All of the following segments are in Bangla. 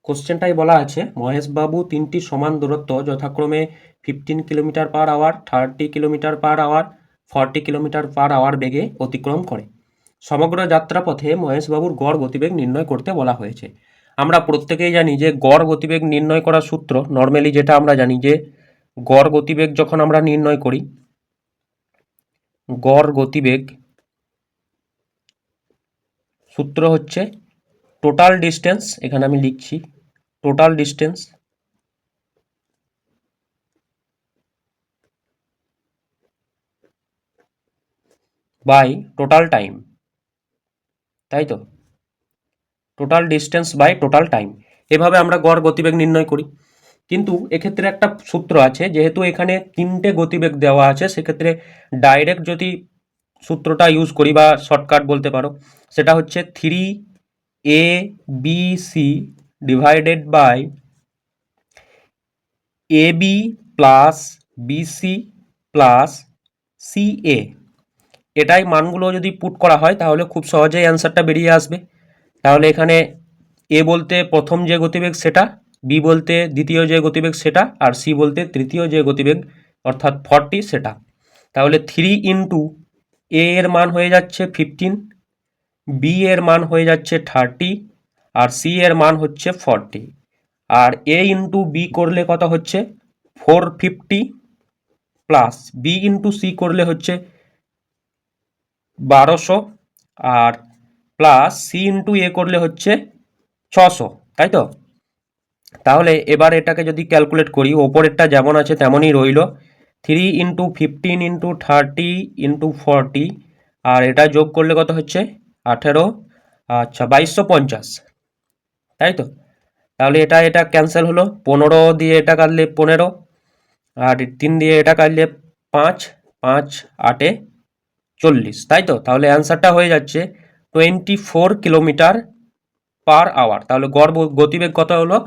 কোশ্চেনটাই বলা আছে মহেশবাবু তিনটি সমান দূরত্ব যথাক্রমে 15 কিলোমিটার/আওয়ার, 30 কিলোমিটার/আওয়ার, 40 কিলোমিটার/আওয়ার বেগে অতিক্রম করে। সমগ্র যাত্রাপথে মহেশবাবুর গড় গতিবেগ নির্ণয় করতে বলা হয়েছে। আমরা প্রত্যেকেই জানি যে গড় গতিবেগ নির্ণয় করার সূত্র নর্মালি যেটা আমরা জানি যে গড় গতিবেগ যখন আমরা নির্ণয় করি, গড় গতিবেগ সূত্র হচ্ছে টোটাল ডিস্টেন্স, এখানে আমি লিখছি total distance by total time, তাই তো? Total distance by total time, এভাবে আমরা গড় গতিবেগ নির্ণয় করি। কিন্তু এক্ষেত্রে একটা সূত্র আছে, যেহেতু এখানে তিনটে গতিবেগ দেওয়া আছে, সেক্ষেত্রে ডাইরেক্ট যদি সূত্রটা ইউজ করি বা শর্টকাট বলতে পারো, সেটা হচ্ছে 3ABC divided by AB plus BC plus CA। এটাই মানগুলো যদি পুট করা হয় তাহলে খুব সহজেই অ্যান্সারটা বেরিয়ে আসবে। তাহলে এখানে এ বলতে প্রথম যে গতিবেগ সেটা, বি বলতে দ্বিতীয় যে গতিবেগ সেটা, আর সি বলতে তৃতীয় যে গতিবেগ অর্থাৎ 40 সেটা। তাহলে 3 ইন্টু এ এর মান হয়ে যাচ্ছে 15, বি এর মান হয়ে যাচ্ছে 30, আর সি এর মান হচ্ছে 40। আর এ ইন্টু বি করলে কত হচ্ছে 450, প্লাস বি ইন্টু সি করলে হচ্ছে 1200, আর প্লাস সি ইন্টু এ করলে হচ্ছে 600, তাই তো? তাহলে এবার এটাকে যদি ক্যালকুলেট করি, ওপরেরটা যেমন আছে তেমনই রইল, 3 ইন্টু 15 ইন্টু 30 ইন্টু 40, আর এটা যোগ করলে কত হচ্ছে 18, আচ্ছা 2250, তাই তো? তাহলে এটা এটা ক্যান্সেল হলো, 15 দিয়ে এটা কাটলে 15, আর 3 দিয়ে এটা কাটলে 5, 5 8 40, তাই তো? তাহলে অ্যান্সারটা হয়ে যাচ্ছে 24 কিলোমিটার/আওয়ার। তাহলে গড় গতিবেগ কত হলো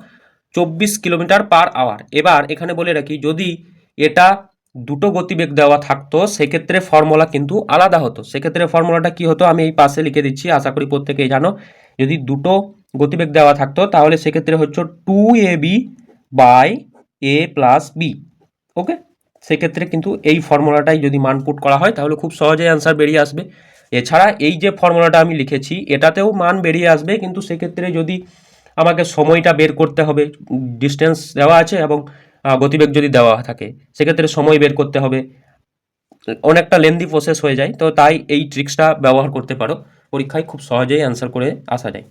24 কিলোমিটার/আওয়ার। এবার এখানে বলে রাখি, যদি এটা দুটো গতিবেগ দেওয়া থাকতো সেক্ষেত্রে ফর্মুলা কিন্তু আলাদা হতো। সেক্ষেত্রে ফর্মুলাটা কি হতো আমি এই পাশে লিখে দিচ্ছি, আশা করি প্রত্যেকেই জানো। যদি দুটো গতিবেগ দেওয়া থাকতো তাহলে সেক্ষেত্রে হচ্ছে 2AB by A plus B. Okay, সেক্ষেত্রে কিন্তু এই ফর্মুলাটাই যদি মান পুট করা হয় তাহলে খুব সহজেই অ্যান্সার বেরিয়ে আসবে। এছাড়া এই যে ফর্মুলাটা আমি লিখেছি এটাতেও মান বেরিয়ে আসবে, কিন্তু সেক্ষেত্রে যদি আমাকে সময়টা বের করতে হবে, ডিস্টেন্স দেওয়া আছে এবং গতিবেগ যদি দেওয়া থাকে সেক্ষেত্রে সময় বের করতে হবে, অনেকটা লেন্দি প্রসেস হয়ে যায়। তো তাই এই ট্রিক্সটা ব্যবহার করতে পারো, পরীক্ষায় খুব সহজেই অ্যান্সার করে আসা যায়।